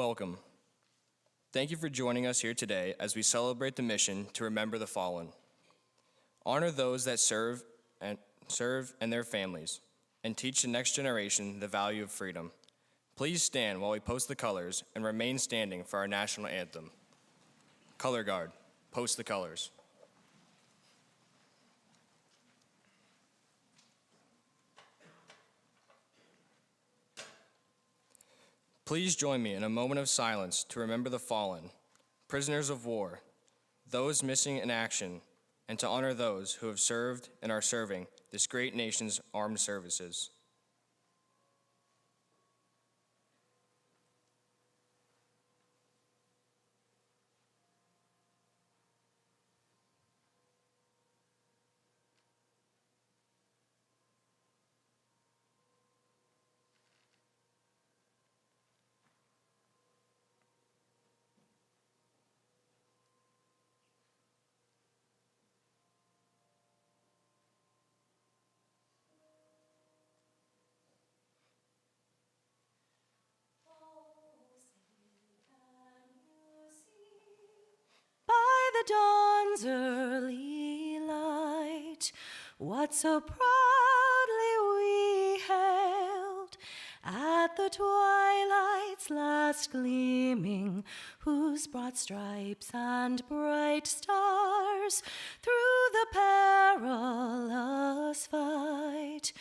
Welcome. Thank you for joining us here today as we celebrate the mission to remember the fallen. Honor those that serve and their families, and teach the next generation the value of freedom. Please stand while we post the colors and remain standing for our national anthem. Color Guard, post the colors. Please join me in a moment of silence to remember the fallen, prisoners of war, those missing in action, and to honor those who have served and are serving this great nation's armed services. By the dawn's early light, what so proudly we hailed, at the twilight's last gleaming, whose broad stripes and bright stars through the perilous fight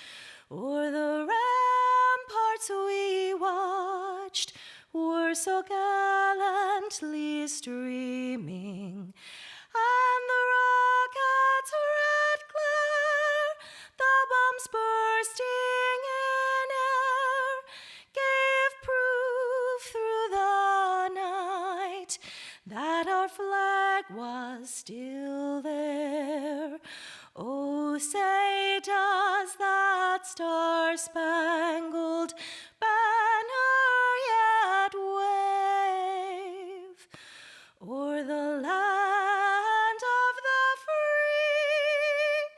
o'er the ramparts we watched, were so gallantly streaming, and the rocket's red glare, the bombs bursting in air, gave proof through the night that our flag was still there. Oh, say does that star-spangled banner yet wave o'er the land of the free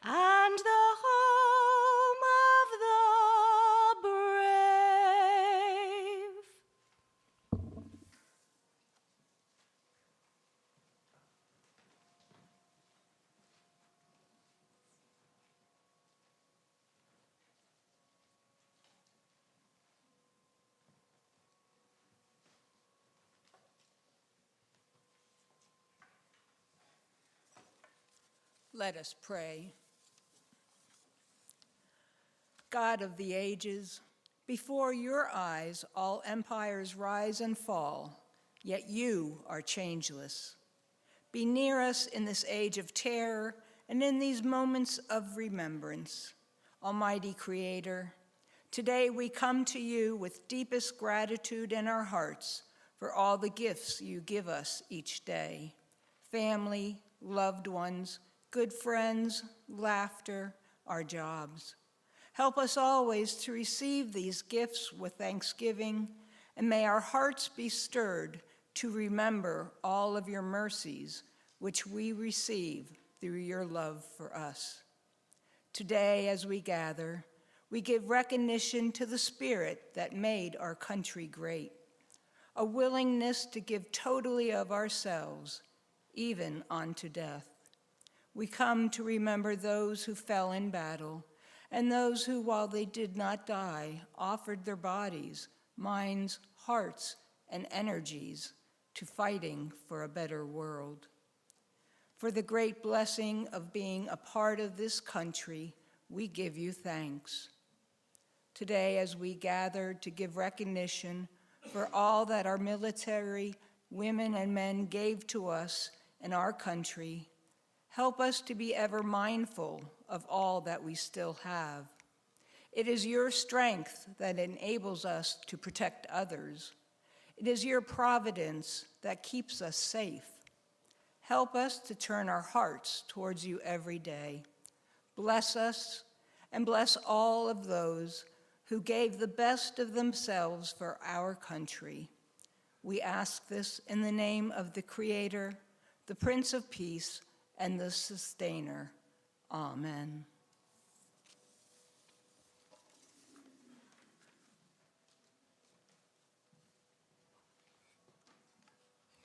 and the home of the brave? Let us pray. God of the ages, before your eyes all empires rise and fall, yet you are changeless. Be near us in this age of terror and in these moments of remembrance. Almighty Creator, today we come to you with deepest gratitude in our hearts for all the gifts you give us each day: family, loved ones, good friends, laughter, our jobs. Help us always to receive these gifts with thanksgiving, and may our hearts be stirred to remember all of your mercies, which we receive through your love for us. Today, as we gather, we give recognition to the spirit that made our country great, a willingness to give totally of ourselves, even unto death. We come to remember those who fell in battle and those who, while they did not die, offered their bodies, minds, hearts, and energies to fighting for a better world. For the great blessing of being a part of this country, we give you thanks. Today, as we gather to give recognition for all that our military women and men gave to us in our country, help us to be ever mindful of all that we still have. It is your strength that enables us to protect others. It is your providence that keeps us safe. Help us to turn our hearts towards you every day. Bless us and bless all of those who gave the best of themselves for our country. We ask this in the name of the Creator, the Prince of Peace, and the Sustainer. Amen.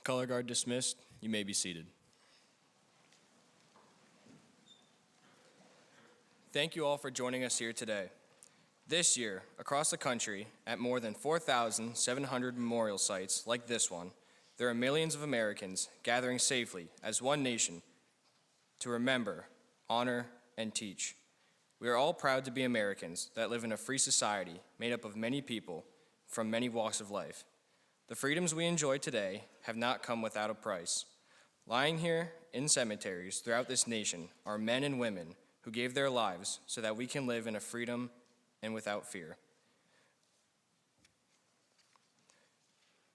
Color guard dismissed. You may be seated. Thank you all for joining us here today. This year, across the country, at more than 4,700 memorial sites like this one, there are millions of Americans gathering safely as one nation to remember, honor, and teach. We are all proud to be Americans that live in a free society made up of many people from many walks of life. The freedoms we enjoy today have not come without a price. Lying here in cemeteries throughout this nation are men and women who gave their lives so that we can live in a freedom and without fear.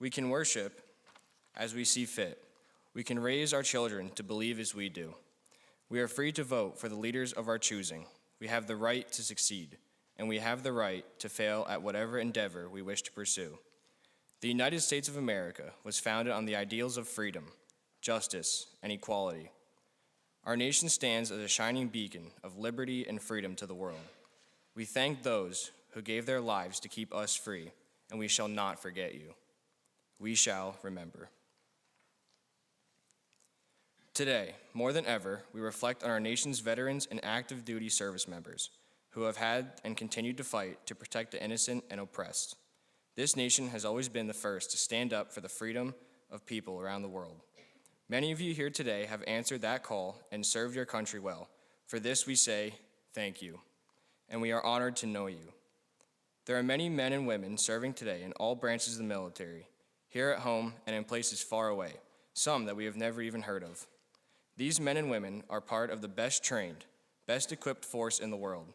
We can worship as we see fit. We can raise our children to believe as we do. We are free to vote for the leaders of our choosing. We have the right to succeed, and we have the right to fail at whatever endeavor we wish to pursue. The United States of America was founded on the ideals of freedom, justice, and equality. Our nation stands as a shining beacon of liberty and freedom to the world. We thank those who gave their lives to keep us free, and we shall not forget you. We shall remember. Today, more than ever, we reflect on our nation's veterans and active duty service members who have had and continue to fight to protect the innocent and oppressed. This nation has always been the first to stand up for the freedom of people around the world. Many of you here today have answered that call and served your country well. For this we say, thank you, and we are honored to know you. There are many men and women serving today in all branches of the military, here at home and in places far away, some that we have never even heard of. These men and women are part of the best trained, best equipped force in the world.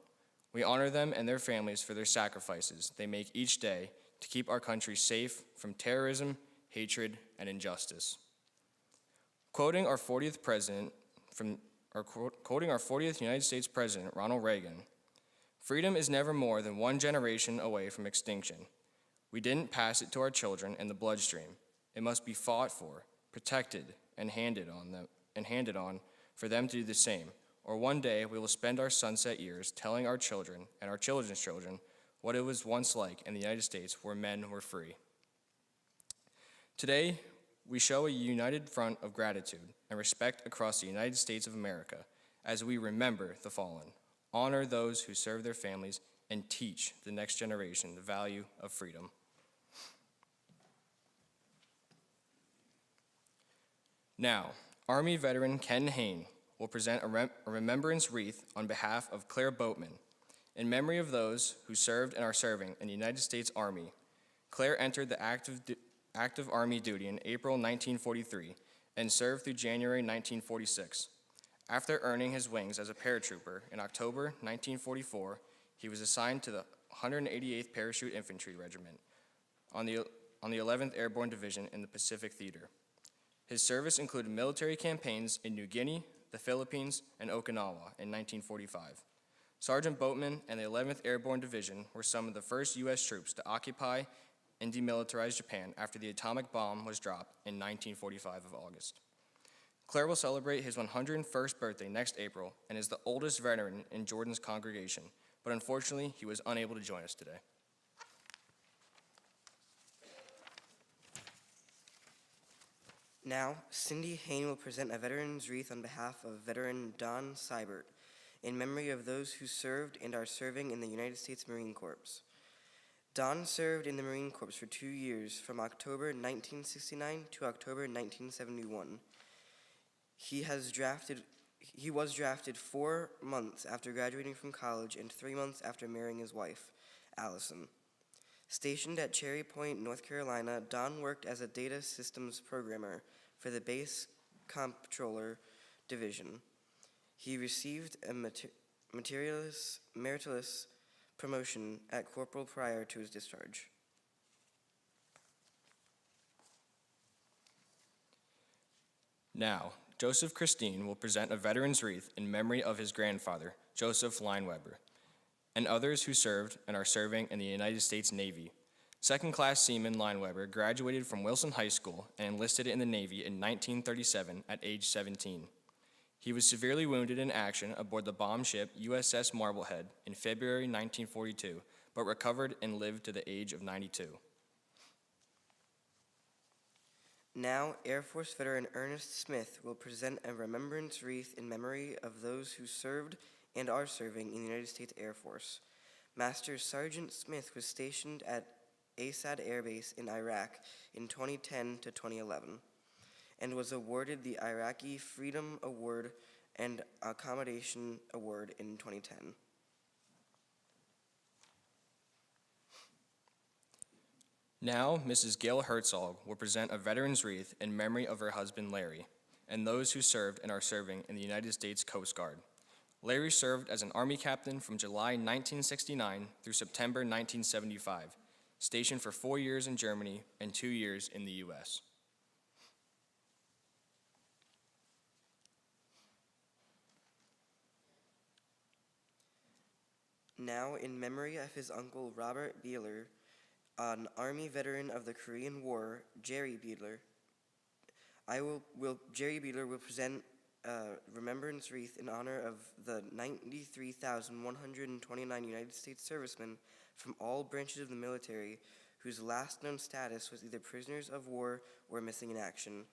We honor them and their families for their sacrifices they make each day to keep our country safe from terrorism, hatred, and injustice. Quoting our 40th United States President, Ronald Reagan, freedom is never more than one generation away from extinction. We didn't pass it to our children in the bloodstream. It must be fought for, protected, and handed on for them to do the same, or one day we will spend our sunset years telling our children and our children's children what it was once like in the United States where men were free. Today, we show a united front of gratitude and respect across the United States of America as we remember the fallen, honor those who serve their families, and teach the next generation the value of freedom. Now, Army veteran Ken Hain will present a remembrance wreath on behalf of Claire Boatman. In memory of those who served and are serving in the United States Army, Claire entered the active Army duty in April 1943 and served through January 1946. After earning his wings as a paratrooper in October 1944, he was assigned to the 188th Parachute Infantry Regiment on the 11th Airborne Division in the Pacific Theater. His service included military campaigns in New Guinea, the Philippines, and Okinawa in 1945. Sergeant Boatman and the 11th Airborne Division were some of the first U.S. troops to occupy and demilitarize Japan after the atomic bomb was dropped in 1945 of August. Claire will celebrate his 101st birthday next April and is the oldest veteran in Jordan's congregation, but unfortunately, he was unable to join us today. Now, Cindy Hain will present a veteran's wreath on behalf of veteran Don Seibert in memory of those who served and are serving in the United States Marine Corps. Don served in the Marine Corps for 2 years, from October 1969 to October 1971. He was drafted 4 months after graduating from college and 3 months after marrying his wife, Allison. Stationed at Cherry Point, North Carolina, Don worked as a data systems programmer for the Base Comptroller Division. He received a meritorious promotion at corporal prior to his discharge. Now, Joseph Christine will present a veteran's wreath in memory of his grandfather, Joseph Lineweber, and others who served and are serving in the United States Navy. Second-class Seaman Lineweber graduated from Wilson High School and enlisted in the Navy in 1937 at age 17. He was severely wounded in action aboard the bomb ship USS Marblehead in February 1942, but recovered and lived to the age of 92. Now, Air Force veteran Ernest Smith will present a remembrance wreath in memory of those who served and are serving in the United States Air Force. Master Sergeant Smith was stationed at Asad Air Base in Iraq in 2010 to 2011 and was awarded the Iraqi Freedom Award and Accommodation Award in 2010. Now, Mrs. Gail Herzog will present a veteran's wreath in memory of her husband, Larry, and those who served and are serving in the United States Coast Guard. Larry served as an Army captain from July 1969 through September 1975, stationed for 4 years in Germany and 2 years in the U.S. Now, in memory of his uncle Robert Beeler, an Army veteran of the Korean War, Jerry Beeler, Jerry Beeler will present a remembrance wreath in honor of the 93,129 United States servicemen from all branches of the military whose last known status was either prisoners of war or missing in action.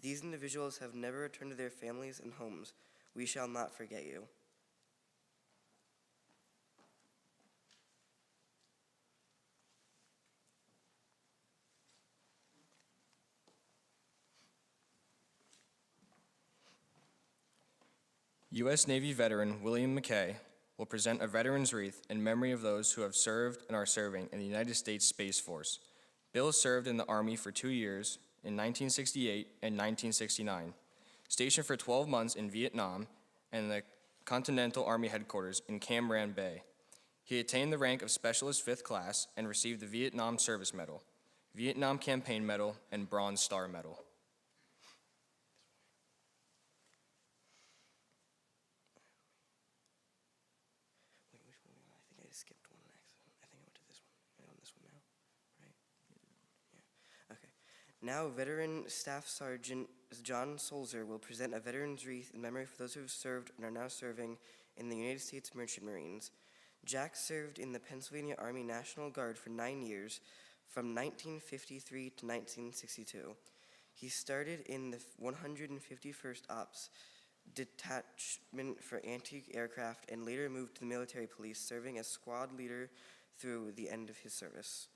These individuals have never returned to their families and homes. We shall not forget you. U.S. Navy veteran William McKay will present a veteran's wreath in memory of those who have served and are serving in the United States Space Force. Bill served in the Army for 2 years in 1968 and 1969, stationed for 12 months in Vietnam and the Continental Army Headquarters in Cam Ranh Bay. He attained the rank of Specialist 5th Class and received the Vietnam Service Medal, Vietnam Campaign Medal, and Bronze Star Medal. Wait, which one? I think I skipped one accident. I think I went to this one. Am I on this one now? Right? Yeah. Okay. Now, veteran Staff Sergeant John Solzer will present a veteran's wreath in memory for those who have served and are now serving in the United States Merchant Marines. Jack served in the Pennsylvania Army National Guard for 9 years, from 1953 to 1962. He started in the 151st Ops Detachment for Anti-Aircraft and later moved to the military police, serving as squad leader through the end of his service.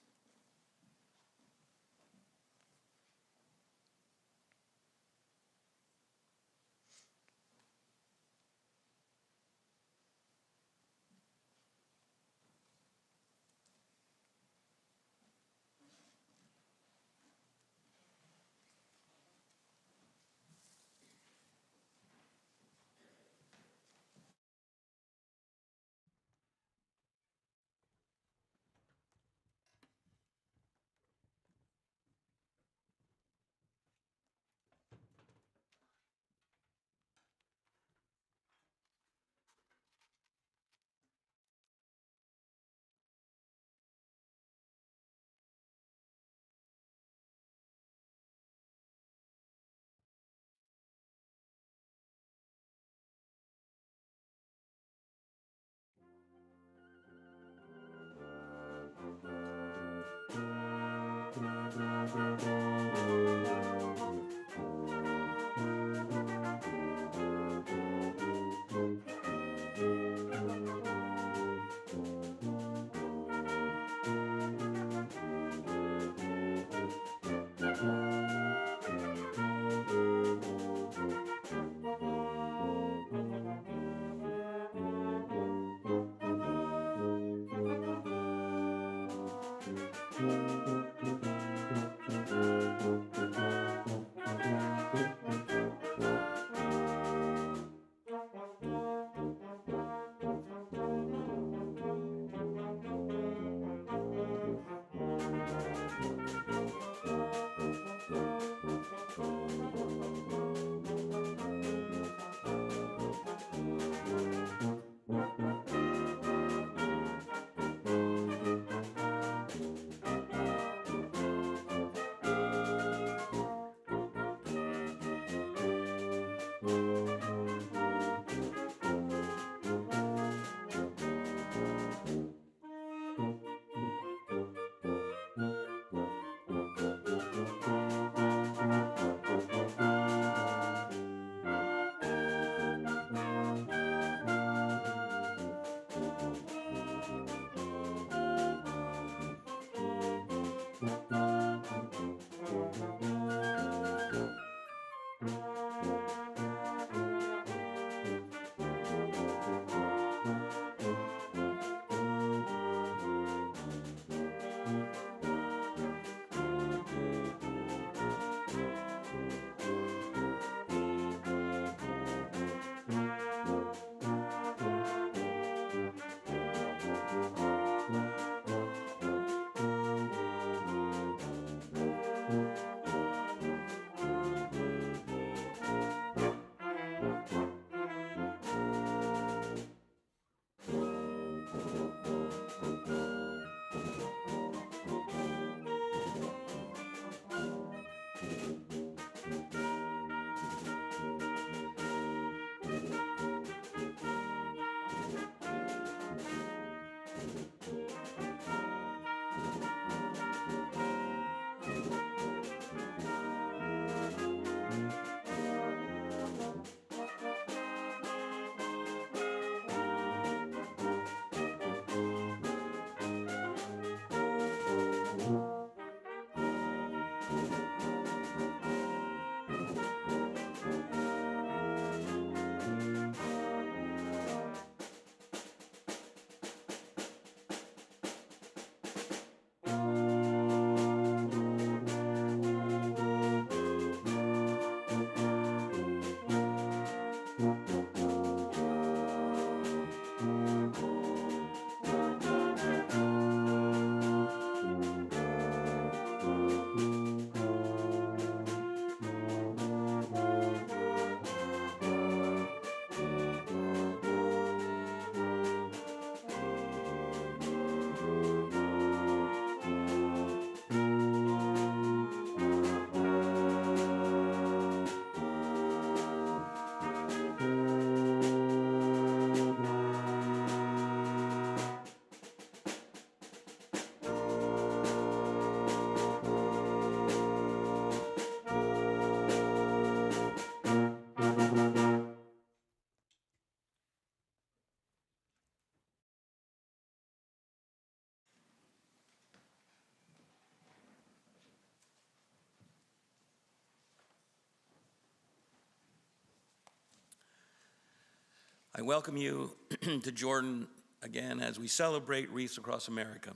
I welcome you to Jordan again as we celebrate Wreaths across America.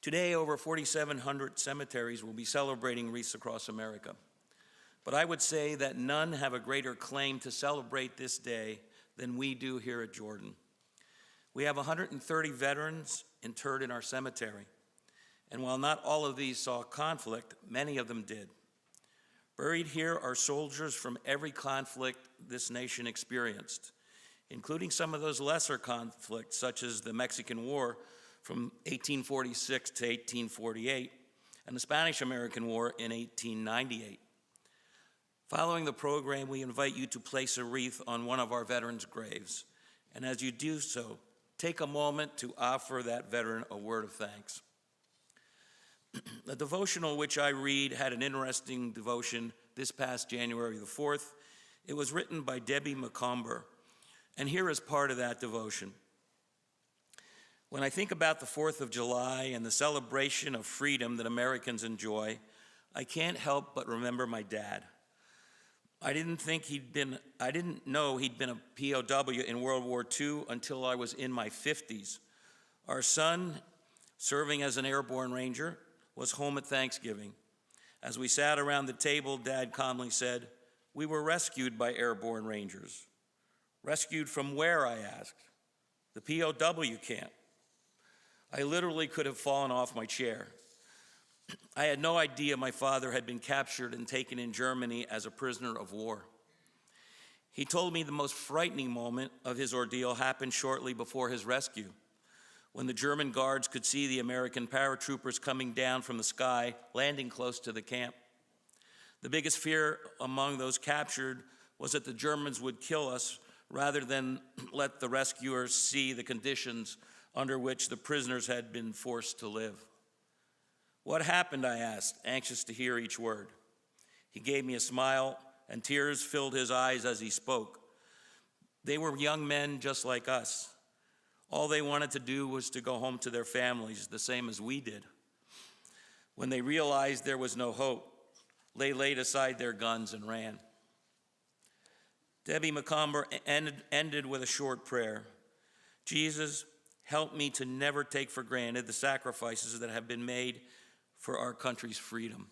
Today, over 4,700 cemeteries will be celebrating Wreaths across America. But I would say that none have a greater claim to celebrate this day than we do here at Jordan. We have 130 veterans interred in our cemetery. And while not all of these saw conflict, many of them did. Buried here are soldiers from every conflict this nation experienced, including some of those lesser conflicts, such as the Mexican War from 1846 to 1848, and the Spanish-American War in 1898. Following the program, we invite you to place a wreath on one of our veterans' graves. And as you do so, take a moment to offer that veteran a word of thanks. The devotional which I read had an interesting devotion this past January the 4th. It was written by Debbie McComber, and here is part of that devotion. When I think about the 4th of July and the celebration of freedom that Americans enjoy, I can't help but remember my dad. I didn't know he'd been a POW in World War II until I was in my 50s. Our son, serving as an airborne ranger, was home at Thanksgiving. As we sat around the table, Dad calmly said, "We were rescued by airborne rangers." "Rescued from where?" I asked. "The POW camp." I literally could have fallen off my chair. I had no idea my father had been captured and taken in Germany as a prisoner of war. He told me the most frightening moment of his ordeal happened shortly before his rescue, when the German guards could see the American paratroopers coming down from the sky, landing close to the camp. The biggest fear among those captured was that the Germans would kill us rather than let the rescuers see the conditions under which the prisoners had been forced to live. "What happened?" I asked, anxious to hear each word. He gave me a smile, and tears filled his eyes as he spoke. They were young men just like us. All they wanted to do was to go home to their families, the same as we did. When they realized there was no hope, they laid aside their guns and ran. Debbie McComber ended with a short prayer. "Jesus, help me to never take for granted the sacrifices that have been made for our country's freedom."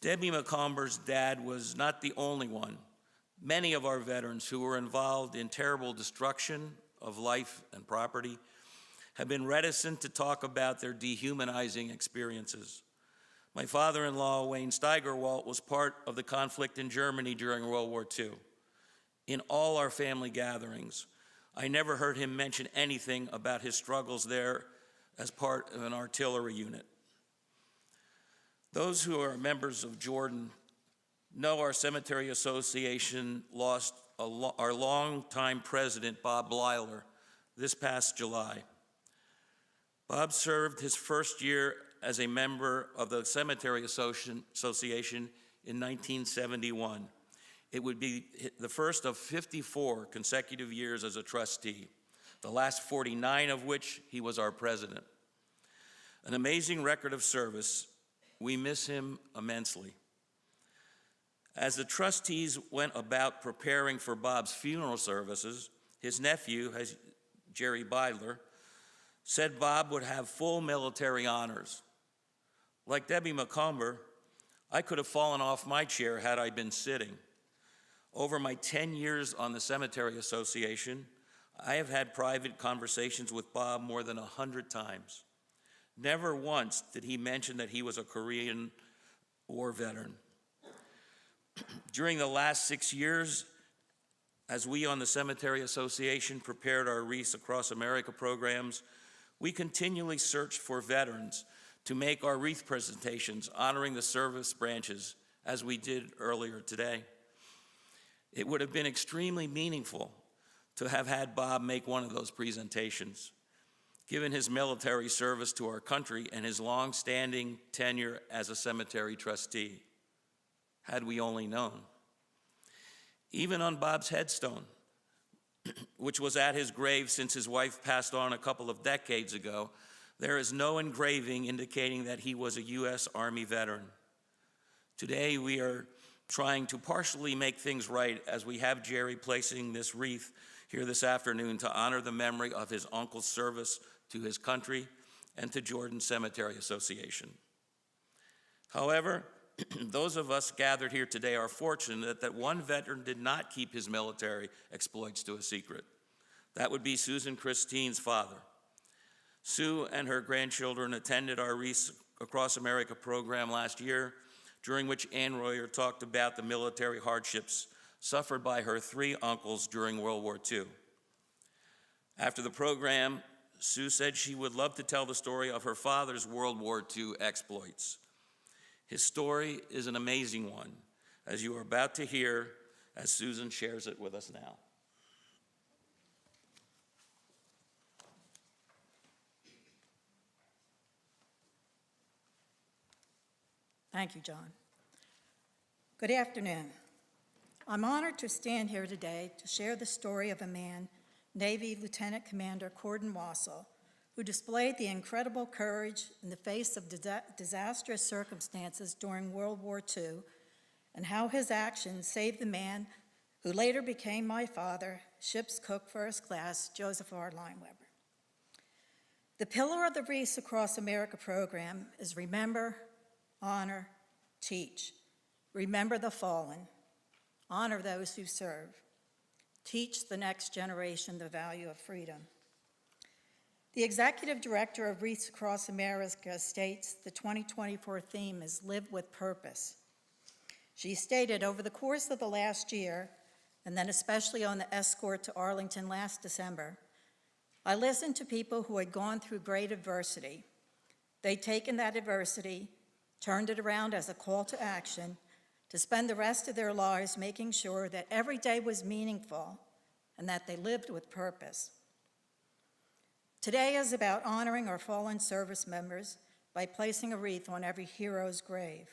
Debbie McComber's dad was not the only one. Many of our veterans who were involved in terrible destruction of life and property have been reticent to talk about their dehumanizing experiences. My father-in-law, Wayne Steigerwalt, was part of the conflict in Germany during World War II. In all our family gatherings, I never heard him mention anything about his struggles there as part of an artillery unit. Those who are members of Jordan know our Cemetery Association lost our longtime president, Bob Blyler, this past July. Bob served his first year as a member of the Cemetery Association in 1971. It would be the first of 54 consecutive years as a trustee, the last 49 of which he was our president. An amazing record of service. We miss him immensely. As the trustees went about preparing for Bob's funeral services, his nephew, Jerry Beidler, said Bob would have full military honors. Like Debbie McComber, I could have fallen off my chair had I been sitting. Over my 10 years on the Cemetery Association, I have had private conversations with Bob more than 100 times. Never once did he mention that he was a Korean War veteran. During the last 6 years, as we on the Cemetery Association prepared our Wreaths Across America programs, we continually searched for veterans to make our wreath presentations honoring the service branches, as we did earlier today. It would have been extremely meaningful to have had Bob make one of those presentations, given his military service to our country and his long-standing tenure as a cemetery trustee. Had we only known. Even on Bob's headstone, which was at his grave since his wife passed on a couple of decades ago, there is no engraving indicating that he was a U.S. Army veteran. Today, we are trying to partially make things right as we have Jerry placing this wreath here this afternoon to honor the memory of his uncle's service to his country and to Jordan Cemetery Association. However, those of us gathered here today are fortunate that one veteran did not keep his military exploits to a secret. That would be Susan Christine's father. Sue and her grandchildren attended our Wreaths Across America program last year, during which Ann Royer talked about the military hardships suffered by her 3 uncles during World War II. After the program, Sue said she would love to tell the story of her father's World War II exploits. His story is an amazing one, as you are about to hear as Susan shares it with us now. Thank you, John. Good afternoon. I'm honored to stand here today to share the story of a man, Navy Lieutenant Commander Cordon Wassell, who displayed the incredible courage in the face of disastrous circumstances during World War II, and how his actions saved the man who later became my father, ship's cook first class, Joseph R. Lineweber. The pillar of the Wreaths Across America program is remember, honor, teach. Remember the fallen, honor those who serve, teach the next generation the value of freedom. The executive director of Wreaths Across America states the 2024 theme is Live with Purpose. She stated, over the course of the last year, and then especially on the escort to Arlington last December, I listened to people who had gone through great adversity. They'd taken that adversity, turned it around as a call to action to spend the rest of their lives making sure that every day was meaningful and that they lived with purpose. Today is about honoring our fallen service members by placing a wreath on every hero's grave.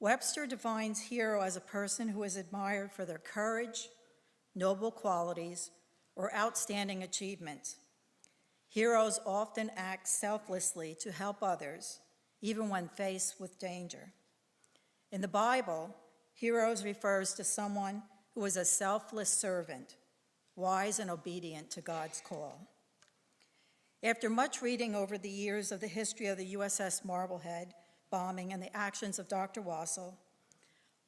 Webster defines hero as a person who is admired for their courage, noble qualities, or outstanding achievements. Heroes often act selflessly to help others, even when faced with danger. In the Bible, heroes refers to someone who is a selfless servant, wise and obedient to God's call. After much reading over the years of the history of the USS Marblehead bombing and the actions of Dr. Wassell,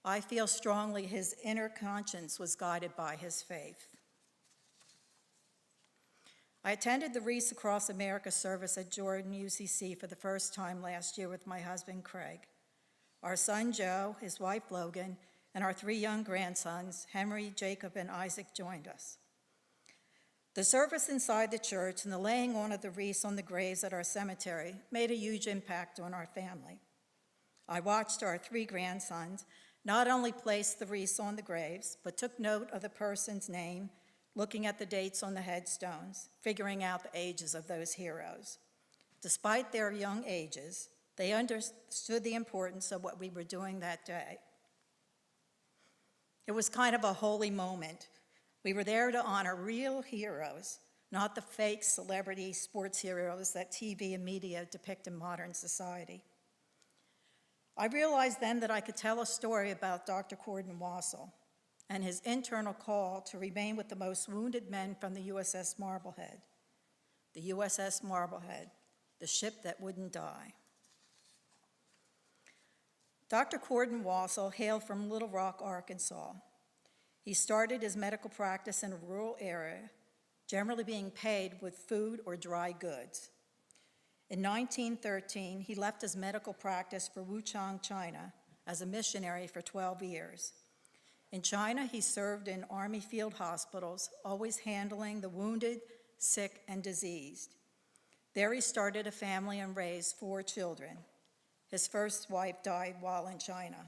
I feel strongly his inner conscience was guided by his faith. I attended the Wreaths Across America service at Jordan UCC for the first time last year with my husband, Craig. Our son, Joe, his wife, Logan, and our 3 young grandsons, Henry, Jacob, and Isaac, joined us. The service inside the church and the laying on of the wreaths on the graves at our cemetery made a huge impact on our family. I watched our 3 grandsons not only place the wreaths on the graves, but took note of the person's name, looking at the dates on the headstones, figuring out the ages of those heroes. Despite their young ages, they understood the importance of what we were doing that day. It was kind of a holy moment. We were there to honor real heroes, not the fake celebrity sports heroes that TV and media depict in modern society. I realized then that I could tell a story about Dr. Corden Wassell and his internal call to remain with the most wounded men from the USS Marblehead. The USS Marblehead, the ship that wouldn't die. Dr. Corden Wassell hailed from Little Rock, Arkansas. He started his medical practice in a rural area, generally being paid with food or dry goods. In 1913, he left his medical practice for Wuchang, China, as a missionary for 12 years. In China, he served in Army field hospitals, always handling the wounded, sick, and diseased. There he started a family and raised 4 children. His first wife died while in China.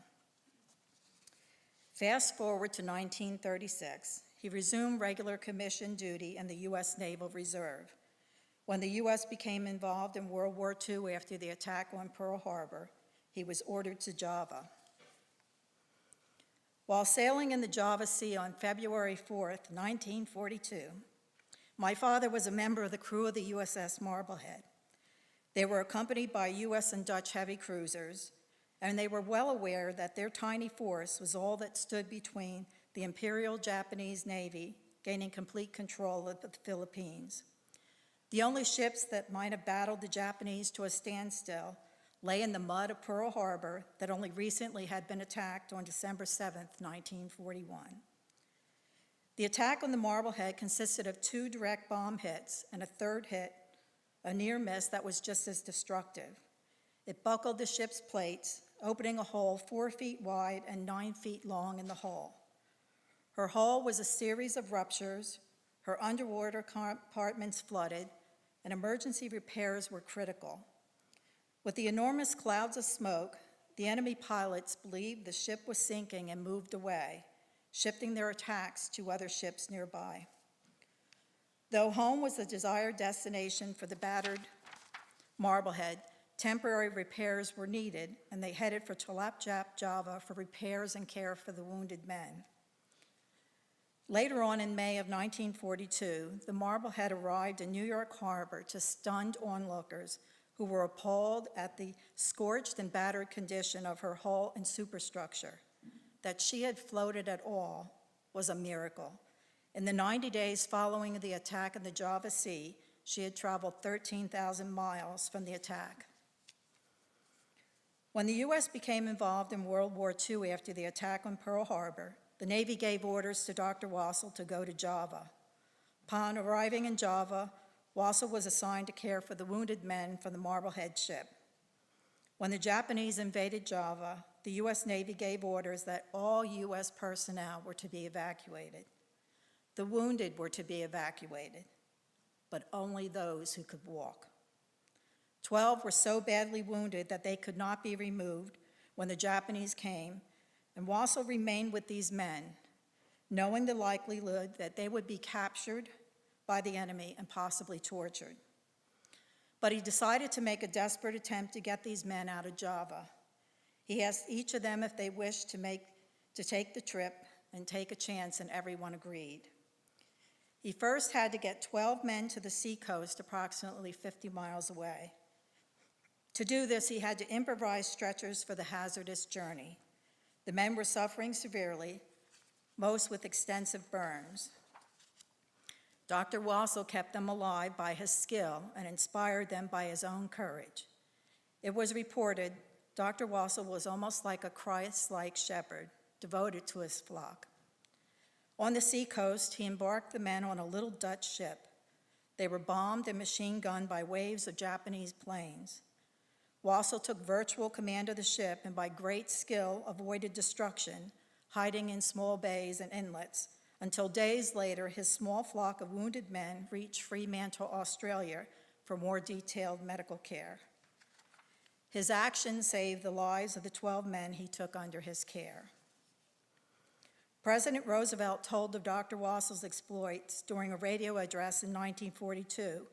Fast forward to 1936, he resumed regular commission duty in the U.S. Naval Reserve. When the U.S. became involved in World War II after the attack on Pearl Harbor, he was ordered to Java. While sailing in the Java Sea on February 4th, 1942, my father was a member of the crew of the USS Marblehead. They were accompanied by U.S. and Dutch heavy cruisers, and they were well aware that their tiny force was all that stood between the Imperial Japanese Navy gaining complete control of the Philippines. The only ships that might have battled the Japanese to a standstill lay in the mud of Pearl Harbor that only recently had been attacked on December 7th, 1941. The attack on the Marblehead consisted of 2 direct bomb hits and a third hit, a near miss that was just as destructive. It buckled the ship's plates, opening a hole 4 feet wide and 9 feet long in the hull. Her hull was a series of ruptures, her underwater compartments flooded, and emergency repairs were critical. With the enormous clouds of smoke, the enemy pilots believed the ship was sinking and moved away, shifting their attacks to other ships nearby. Though home was the desired destination for the battered Marblehead, temporary repairs were needed, and they headed for Tlaapjap, Java for repairs and care for the wounded men. Later on in May of 1942, the Marblehead arrived in New York Harbor to stunned onlookers who were appalled at the scorched and battered condition of her hull and superstructure. That she had floated at all was a miracle. In the 90 days following the attack in the Java Sea, she had traveled 13,000 miles from the attack. When the U.S. became involved in World War II after the attack on Pearl Harbor, the Navy gave orders to Dr. Wassell to go to Java. Upon arriving in Java, Wassell was assigned to care for the wounded men from the Marblehead ship. When the Japanese invaded Java, the U.S. Navy gave orders that all U.S. personnel were to be evacuated. The wounded were to be evacuated, but only those who could walk. 12 were so badly wounded that they could not be removed when the Japanese came, and Wassell remained with these men, knowing the likelihood that they would be captured by the enemy and possibly tortured. But he decided to make a desperate attempt to get these men out of Java. He asked each of them if they wished to take the trip and take a chance, and everyone agreed. He first had to get 12 men to the seacoast approximately 50 miles away. To do this, he had to improvise stretchers for the hazardous journey. The men were suffering severely, most with extensive burns. Dr. Wassell kept them alive by his skill and inspired them by his own courage. It was reported Dr. Wassell was almost like a Christ-like shepherd, devoted to his flock. On the seacoast, he embarked the men on a little Dutch ship. They were bombed and machine-gunned by waves of Japanese planes. Wassell took virtual command of the ship and by great skill avoided destruction, hiding in small bays and inlets, until days later his small flock of wounded men reached Fremantle, Australia for more detailed medical care. His actions saved the lives of the 12 men he took under his care. President Roosevelt told of Dr. Wassel's exploits during a radio address in 1942,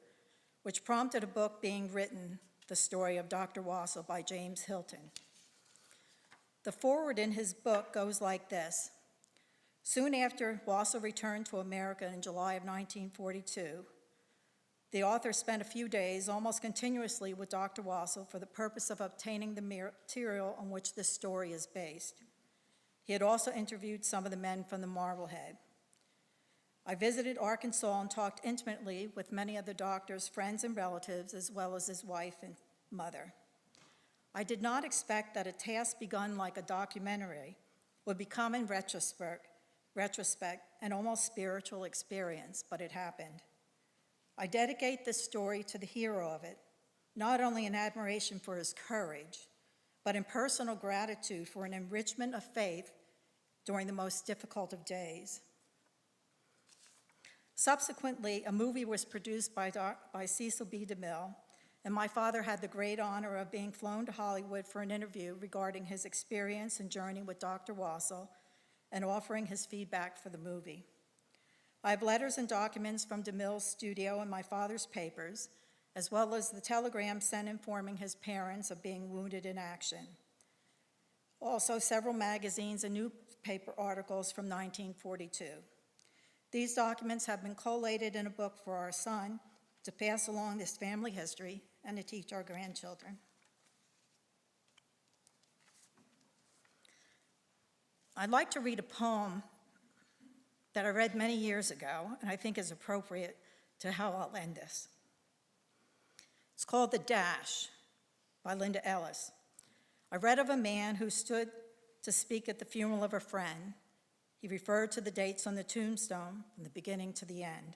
which prompted a book being written, The Story of Dr. Wassel by James Hilton. The foreword in his book goes like this. Soon after Wassel returned to America in July of 1942, the author spent a few days almost continuously with Dr. Wassel for the purpose of obtaining the material on which this story is based. He had also interviewed some of the men from the Marblehead. I visited Arkansas and talked intimately with many of the doctor's friends and relatives, as well as his wife and mother. I did not expect that a task begun like a documentary would become, in retrospect, an almost spiritual experience, but it happened. I dedicate this story to the hero of it, not only in admiration for his courage, but in personal gratitude for an enrichment of faith during the most difficult of days. Subsequently, a movie was produced by Cecil B. DeMille, and my father had the great honor of being flown to Hollywood for an interview regarding his experience and journey with Dr. Wassel and offering his feedback for the movie. I have letters and documents from DeMille's studio and my father's papers, as well as the telegram sent informing his parents of being wounded in action. Also, several magazines and newspaper articles from 1942. These documents have been collated in a book for our son to pass along this family history and to teach our grandchildren. I'd like to read a poem that I read many years ago, and I think is appropriate to how I'll end this. It's called The Dash by Linda Ellis. I read of a man who stood to speak at the funeral of a friend. He referred to the dates on the tombstone from the beginning to the end.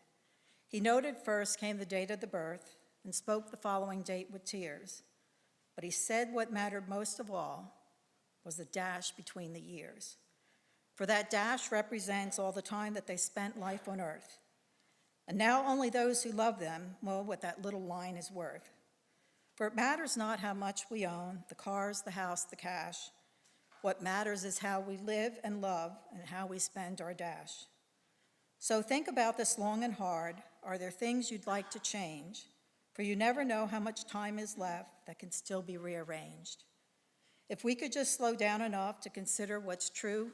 He noted first came the date of the birth and spoke the following date with tears. But he said what mattered most of all was the dash between the years. For that dash represents all the time that they spent life on earth. And now only those who love them know what that little line is worth. For it matters not how much we own, the cars, the house, the cash. What matters is how we live and love and how we spend our dash. So think about this long and hard. Are there things you'd like to change? For you never know how much time is left that can still be rearranged. If we could just slow down enough to consider what's true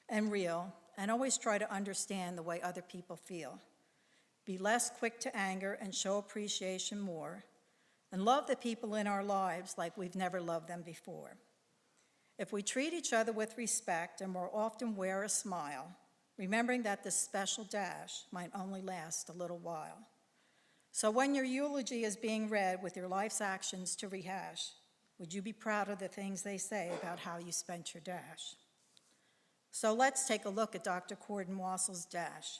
and real, and always try to understand the way other people feel. Be less quick to anger and show appreciation more, and love the people in our lives like we've never loved them before. If we treat each other with respect and more often wear a smile, remembering that this special dash might only last a little while. So when your eulogy is being read with your life's actions to rehash, would you be proud of the things they say about how you spent your dash? So let's take a look at Dr. Corden Wassel's dash.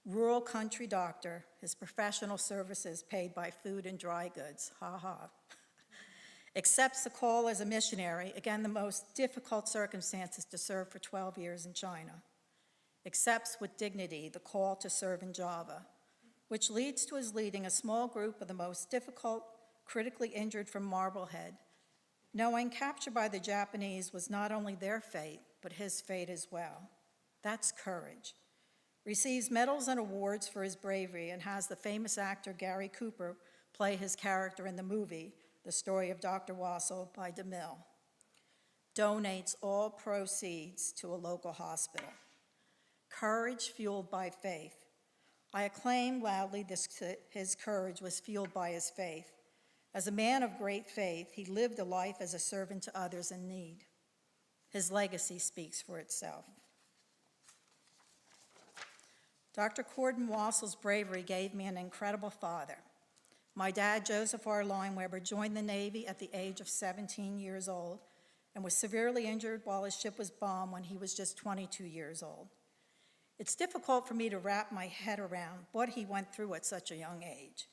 Rural country doctor, his professional services paid by food and dry goods, ha ha. Accepts the call as a missionary, again the most difficult circumstances to serve for 12 years in China. Accepts with dignity the call to serve in Java, which leads to his leading a small group of the most difficult, critically injured from Marblehead, knowing capture by the Japanese was not only their fate, but his fate as well. That's courage. Receives medals and awards for his bravery and has the famous actor Gary Cooper play his character in the movie, The Story of Dr. Wassel by DeMille. Donates all proceeds to a local hospital. Courage fueled by faith. I acclaim loudly his courage was fueled by his faith. As a man of great faith, he lived a life as a servant to others in need. His legacy speaks for itself. Dr. Corden Wassel's bravery gave me an incredible father. My dad, Joseph R. Lineweber, joined the Navy at the age of 17 years old and was severely injured while his ship was bombed when he was just 22 years old. It's difficult for me to wrap my head around what he went through at such a young age.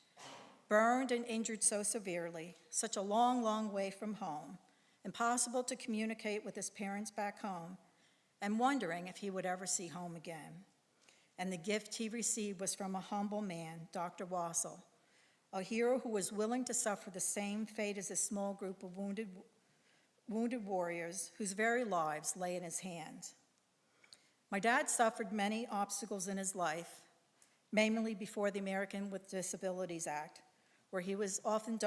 Burned and injured so severely, such a long, long way from home, impossible to communicate with his parents back home, and wondering if he would ever see home again. And the gift he received was from a humble man, Dr. Wassel, a hero who was willing to suffer the same fate as a small group of wounded warriors whose very lives lay in his hands. My dad suffered many obstacles in his life, mainly before the American with Disabilities Act, where he was often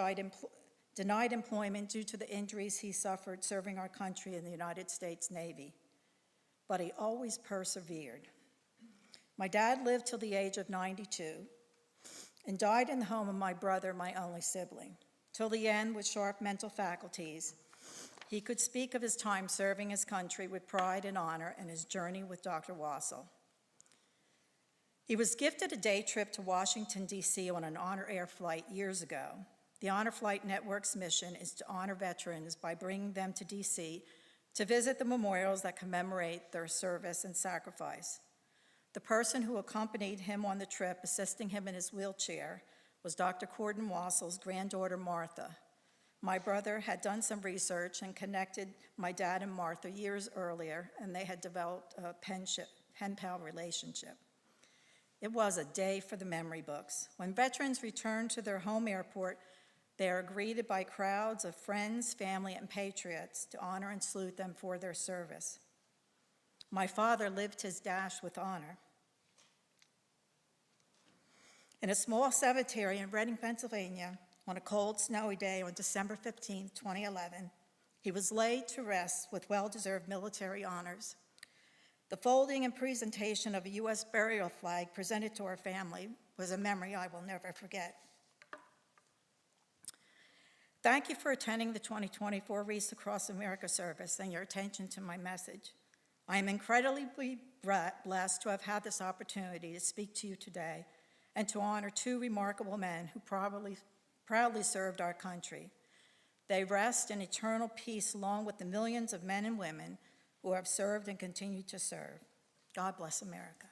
denied employment due to the injuries he suffered serving our country in the United States Navy. But he always persevered. My dad lived till the age of 92 and died in the home of my brother, my only sibling. Till the end, with sharp mental faculties, he could speak of his time serving his country with pride and honor and his journey with Dr. Wassel. He was gifted a day trip to Washington, D.C. on an Honor Air flight years ago. The Honor Flight Network's mission is to honor veterans by bringing them to D.C. to visit the memorials that commemorate their service and sacrifice. The person who accompanied him on the trip, assisting him in his wheelchair, was Dr. Corden Wassel's granddaughter, Martha. My brother had done some research and connected my dad and Martha years earlier, and they had developed a pen-pal relationship. It was a day for the memory books. When veterans return to their home airport, they are greeted by crowds of friends, family, and patriots to honor and salute them for their service. My father lived his dash with honor. In a small cemetery in Reading, Pennsylvania, on a cold, snowy day on December 15, 2011, he was laid to rest with well-deserved military honors. The folding and presentation of a U.S. burial flag presented to our family was a memory I will never forget. Thank you for attending the 2024 Wreaths Across America service and your attention to my message. I am incredibly blessed to have had this opportunity to speak to you today and to honor two remarkable men who proudly served our country. They rest in eternal peace along with the millions of men and women who have served and continue to serve. God bless America.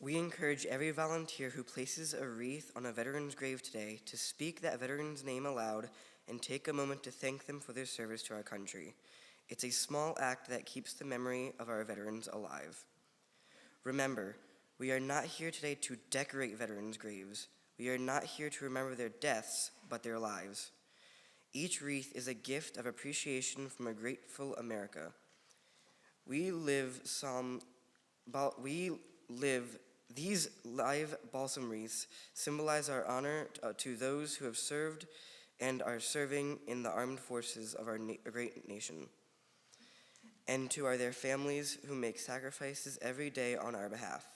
We encourage every volunteer who places a wreath on a veteran's grave today to speak that veteran's name aloud and take a moment to thank them for their service to our country. It's a small act that keeps the memory of our veterans alive. Remember, we are not here today to decorate veterans' graves. We are not here to remember their deaths, but their lives. Each wreath is a gift of appreciation from a grateful America. These live balsam wreaths symbolize our honor to those who have served and are serving in the armed forces of our great nation, and to their families who make sacrifices every day on our behalf.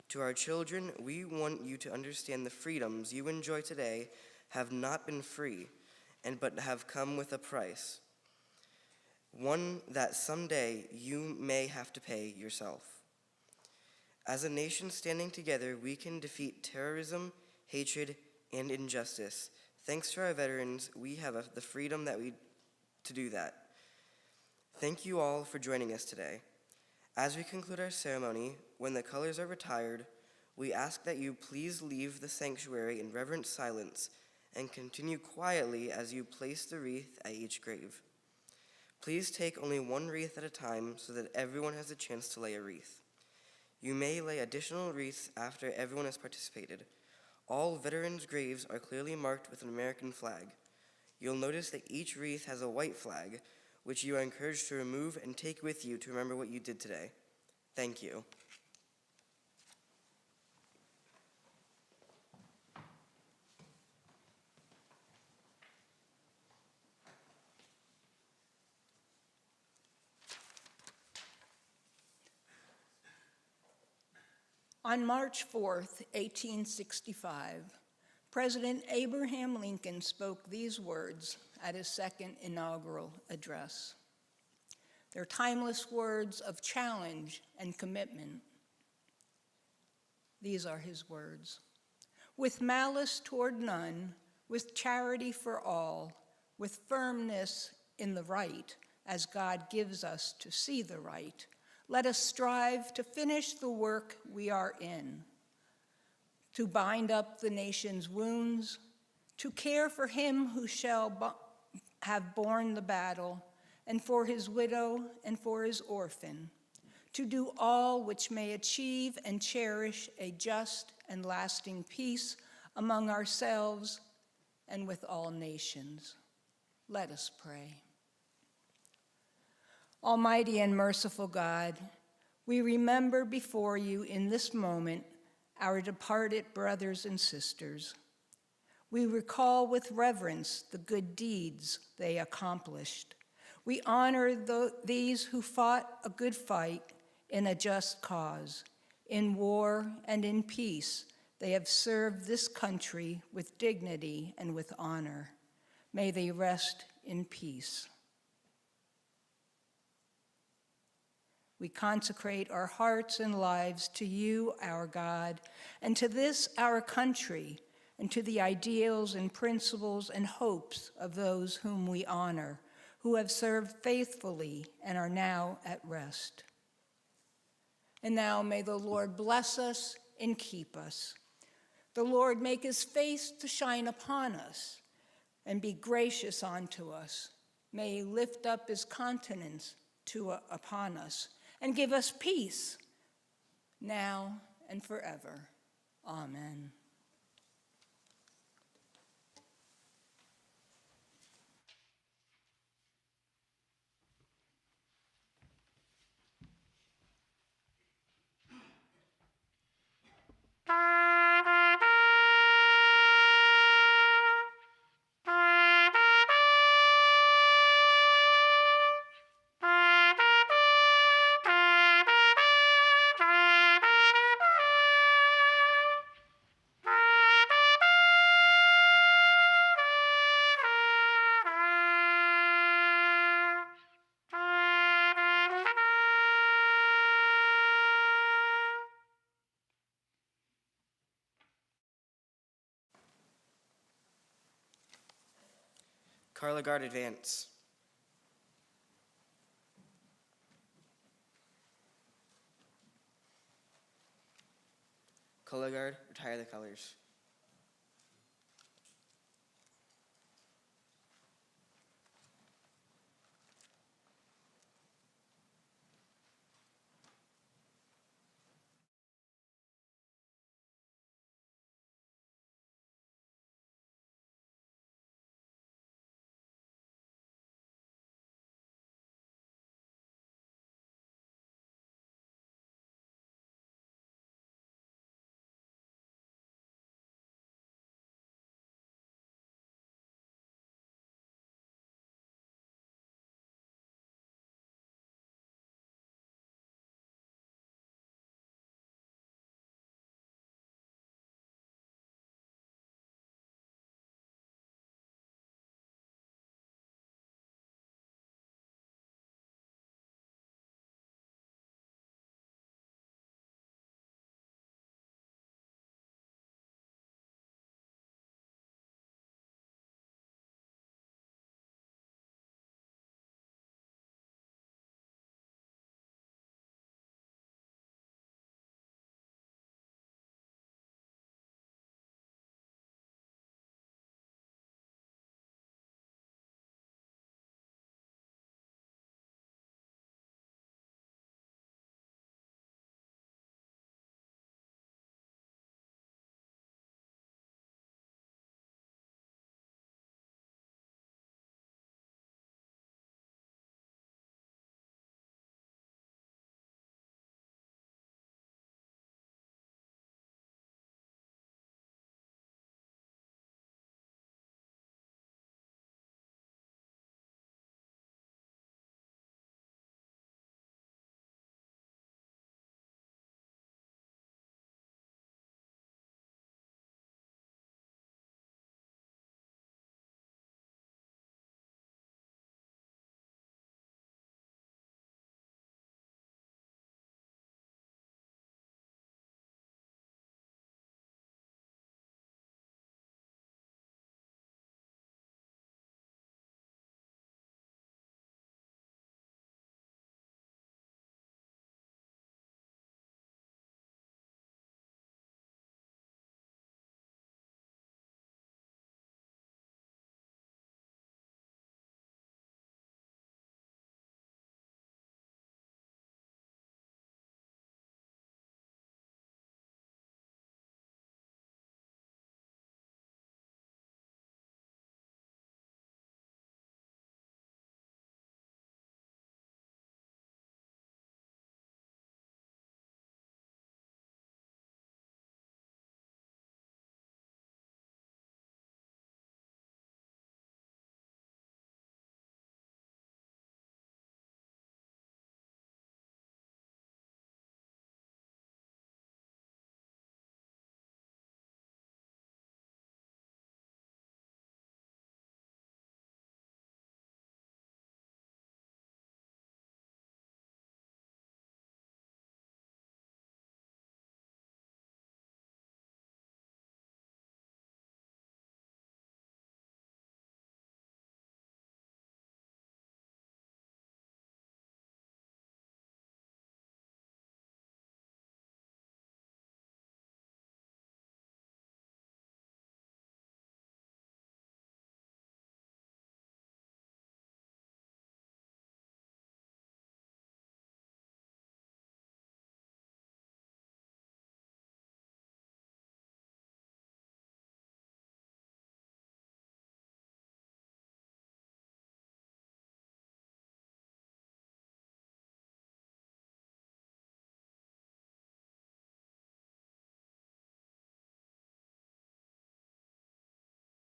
To our children, we want you to understand the freedoms you enjoy today have not been free, but have come with a price, one that someday you may have to pay yourself. As a nation standing together, we can defeat terrorism, hatred, and injustice. Thanks to our veterans, we have the freedom to do that. Thank you all for joining us today. As we conclude our ceremony, when the colors are retired, we ask that you please leave the sanctuary in reverent silence and continue quietly as you place the wreath at each grave. Please take only one wreath at a time so that everyone has a chance to lay a wreath. You may lay additional wreaths after everyone has participated. All veterans' graves are clearly marked with an American flag. You'll notice that each wreath has a white flag, which you are encouraged to remove and take with you to remember what you did today. Thank you. On March 4th, 1865, President Abraham Lincoln spoke these words at his second inaugural address. They're timeless words of challenge and commitment. These are his words. With malice toward none, with charity for all, with firmness in the right, as God gives us to see the right, let us strive to finish the work we are in, to bind up the nation's wounds, to care for him who shall have borne the battle, and for his widow and for his orphan, to do all which may achieve and cherish a just and lasting peace among ourselves and with all nations. Let us pray. Almighty and merciful God, we remember before you in this moment our departed brothers and sisters. We recall with reverence the good deeds they accomplished. We honor these who fought a good fight in a just cause. In war and in peace, they have served this country with dignity and with honor. May they rest in peace. We consecrate our hearts and lives to you, our God, and to this, our country, and to the ideals and principles and hopes of those whom we honor, who have served faithfully and are now at rest. And now may the Lord bless us and keep us. The Lord make his face to shine upon us and be gracious unto us. May he lift up his countenance upon us and give us peace, now and forever. Amen. Color Guard advance. Color Guard, retire the colors.